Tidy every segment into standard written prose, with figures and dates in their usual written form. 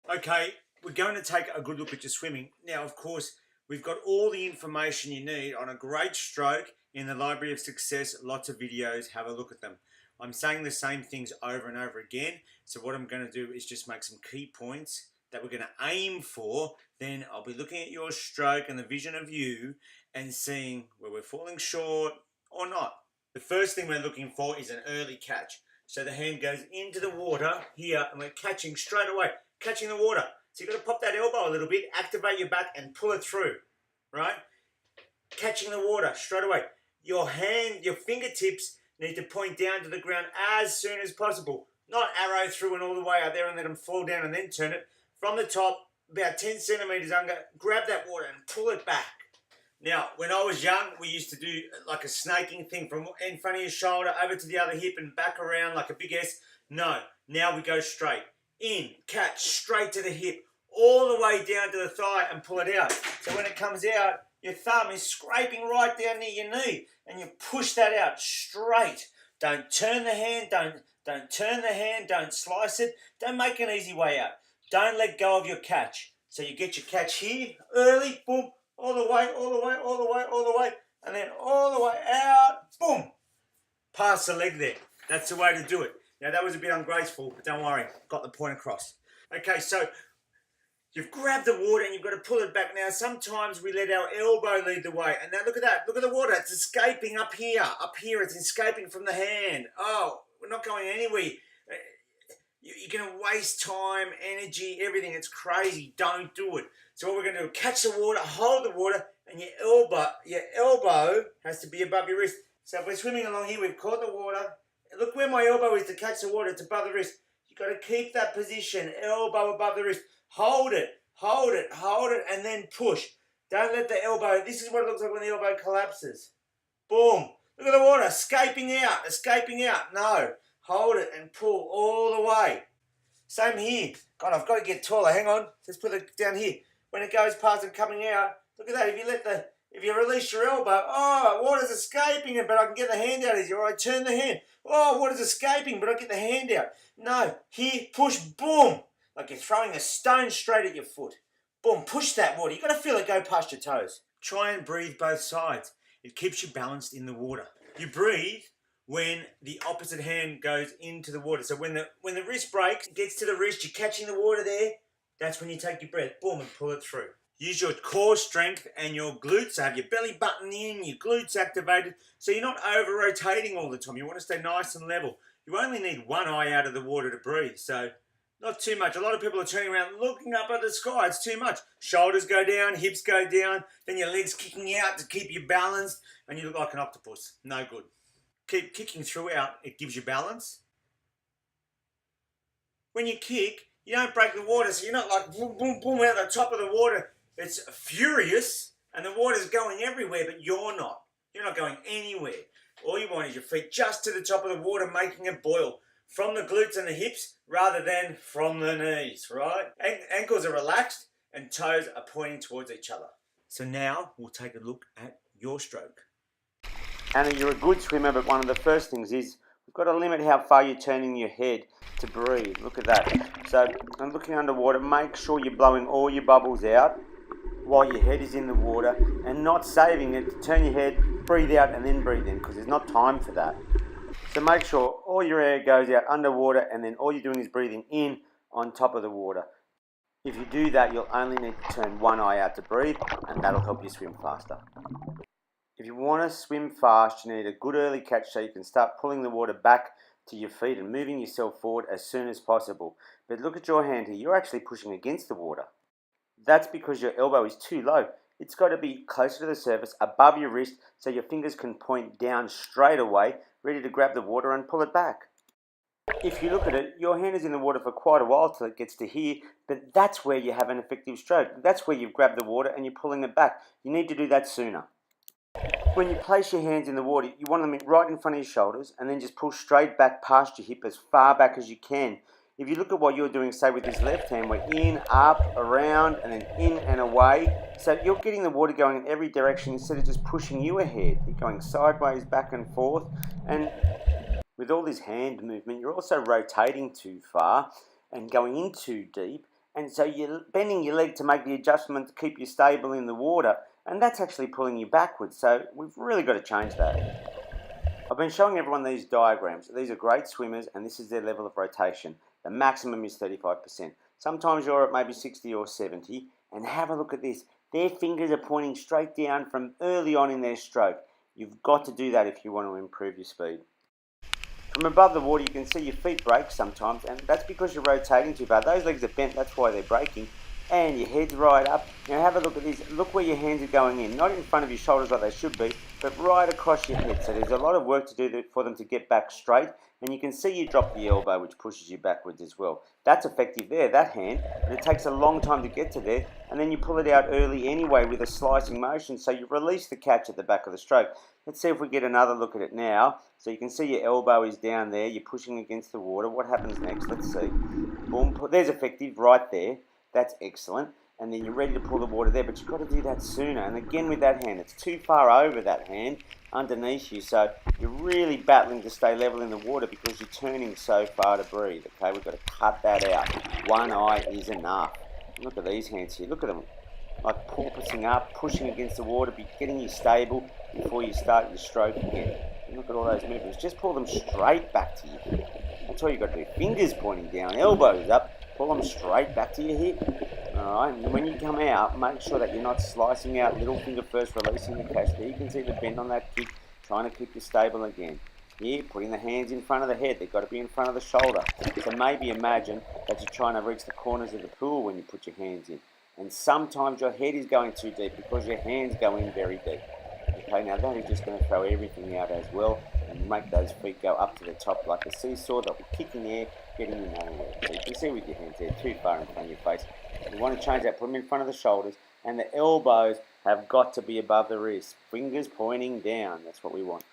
Okay, we're going to take a good look at your swimming. Now, of course, we've got all the information you need on a great stroke in the Library of Success. Lots of videos, have a look at them. I'm saying the same things over and over again. So what I'm going to do is just make some key points that we're going to aim for. Then I'll be looking at your stroke and the vision of you and seeing where we're falling short or not. The first thing we're looking for is an early catch. So the hand goes into the water here and we're catching straight away. Catching the water. So you've got to pop that elbow a little bit, activate your back and pull it through, right? Catching the water straight away. Your hand, your fingertips need to point down to the ground as soon as possible. Not arrow through and all the way out there and let them fall down and then turn it. From the top, about 10 centimeters under, grab that water and pull it back. Now, when I was young, we used to do like a snaking thing from in front of your shoulder over to the other hip and back around like a big S. No, now we go straight. In, catch, straight to the hip, all the way down to the thigh and pull it out. So when it comes out, your thumb is scraping right down near your knee and you push that out straight. Don't turn the hand, don't turn the hand, don't slice it. Don't make an easy way out. Don't let go of your catch. So you get your catch here, early, boom, all the way, all the way, all the way, all the way, and then all the way out, boom, past the leg there. That's the way to do it. Now that was a bit ungraceful, but don't worry, got the point across. Okay, so you've grabbed the water and you've got to pull it back. Now sometimes we let our elbow lead the way, and now look at that, look at the water, it's escaping up here, it's escaping from the hand. Oh, we're not going anywhere. You're going to waste time, energy, everything. It's crazy. Don't do it. So what we're going to do, catch the water, hold the water, and your elbow has to be above your wrist. So if we're swimming along here, we've caught the water. Look where my elbow is to catch the water. It's above the wrist. You've got to keep that position, elbow above the wrist. Hold it, hold it, hold it, and then push. Don't let the elbow, this is what it looks like when the elbow collapses. Boom. Look at the water, escaping out, escaping out. No. Hold it and pull all the way. Same here. God, I've got to get taller. Hang on. Let's put it down here. When it goes past and coming out, look at that. If you release your elbow, oh, water's escaping it, but I can get the hand out easier. Or I turn the hand. Oh, water's escaping, but I get the hand out. No, here, push, boom. Like you're throwing a stone straight at your foot. Boom, push that water. You've got to feel it go past your toes. Try and breathe both sides. It keeps you balanced in the water. You breathe when the opposite hand goes into the water. So when the wrist breaks, it gets to the wrist, you're catching the water there, that's when you take your breath, boom, and pull it through. Use your core strength and your glutes. So have your belly button in, your glutes activated, so you're not over-rotating all the time. You want to stay nice and level. You only need one eye out of the water to breathe, so not too much. A lot of people are turning around looking up at the sky. It's too much. Shoulders go down, hips go down, then your legs kicking out to keep you balanced, and you look like an octopus. No good. Keep kicking throughout, it gives you balance. When you kick, you don't break the water, so you're not like boom, boom, boom out the top of the water. It's furious, and the water's going everywhere, but you're not. You're not going anywhere. All you want is your feet just to the top of the water, making it boil from the glutes and the hips rather than from the knees, right? Ankles are relaxed and toes are pointing towards each other. So now we'll take a look at your stroke. Anna, you're a good swimmer, but one of the first things is we've got to limit how far you're turning your head to breathe. Look at that. So I'm looking underwater. Make sure you're blowing all your bubbles out while your head is in the water and not saving it to turn your head, breathe out and then breathe in, because there's not time for that. So make sure all your air goes out underwater and then all you're doing is breathing in on top of the water. If you do that, you'll only need to turn one eye out to breathe, and that'll help you swim faster. If you want to swim fast, you need a good early catch so you can start pulling the water back to your feet and moving yourself forward as soon as possible. But look at your hand here, you're actually pushing against the water. That's because your elbow is too low. It's got to be closer to the surface, above your wrist, so your fingers can point down straight away, ready to grab the water and pull it back. If you look at it, your hand is in the water for quite a while till it gets to here, but that's where you have an effective stroke. That's where you've grabbed the water and you're pulling it back. You need to do that sooner. When you place your hands in the water, you want them right in front of your shoulders and then just pull straight back past your hip as far back as you can. If you look at what you're doing, say with this left hand, we're in, up, around, and then in and away. So you're getting the water going in every direction instead of just pushing you ahead. You're going sideways, back and forth. And with all this hand movement, you're also rotating too far and going in too deep And so you're bending your leg to make the adjustment to keep you stable in the water, and that's actually pulling you backwards. So we've really got to change that. I've been showing everyone these diagrams. These are great swimmers, and this is their level of rotation. The maximum is 35%. Sometimes you're at maybe 60 or 70, and have a look at this. Their fingers are pointing straight down from early on in their stroke. You've got to do that if you want to improve your speed. From above the water, you can see your feet break sometimes, and that's because you're rotating too far. Those legs are bent, that's why they're breaking. And your head's right up. Now have a look at this. Look where your hands are going in. Not in front of your shoulders like they should be, but right across your head. So there's a lot of work to do for them to get back straight. And you can see you drop the elbow, which pushes you backwards as well. That's effective there, that hand. And it takes a long time to get to there. And then you pull it out early anyway with a slicing motion. So you release the catch at the back of the stroke. Let's see if we get another look at it now. So you can see your elbow is down there. You're pushing against the water. What happens next? Let's see. Boom. There's effective right there. That's excellent. And then you're ready to pull the water there, but you've got to do that sooner. And again with that hand, it's too far over that hand underneath you. So you're really battling to stay level in the water because you're turning so far to breathe. Okay, we've got to cut that out. One eye is enough. Look at these hands here. Look at them. Like porpoising up, pushing against the water, getting you stable before you start your stroke again. And look at all those movements. Just pull them straight back to you. That's all you've got to do. Fingers pointing down, elbows up. Pull them straight back to your hip. Alright, and when you come out, make sure that you're not slicing out, little finger first, releasing the catch. There you can see the bend on that kick, trying to keep you stable again. Here, putting the hands in front of the head, they've got to be in front of the shoulder. So maybe imagine that you're trying to reach the corners of the pool when you put your hands in. And sometimes your head is going too deep because your hands go in very deep. Okay, now that is just going to throw everything out as well and make those feet go up to the top like a seesaw. They'll be kicking there, getting you nowhere. So you can see with your hands there, too far in front of your face. You want to change that, put them in front of the shoulders, and the elbows have got to be above the wrists. Fingers pointing down, that's what we want.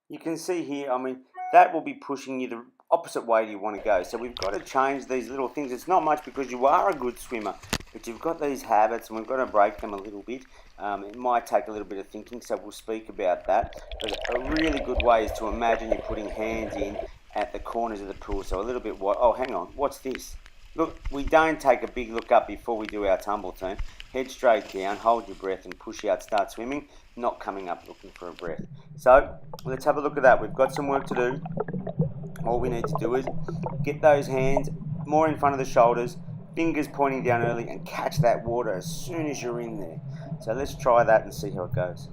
You can see here, I mean, that will be pushing you the opposite way you want to go. So we've got to change these little things. It's not much because you are a good swimmer, but you've got these habits and we've got to break them a little bit. It might take a little bit of thinking, so we'll speak about that. But a really good way is to imagine you're putting hands in at the corners of the pool. So a little bit wide. Oh, hang on, what's this? Look, we don't take a big look up before we do our tumble turn. Head straight down, hold your breath and push out, start swimming, not coming up looking for a breath. So, let's have a look at that. We've got some work to do. All we need to do is get those hands more in front of the shoulders, fingers pointing down early and catch that water as soon as you're in there. So let's try that and see how it goes.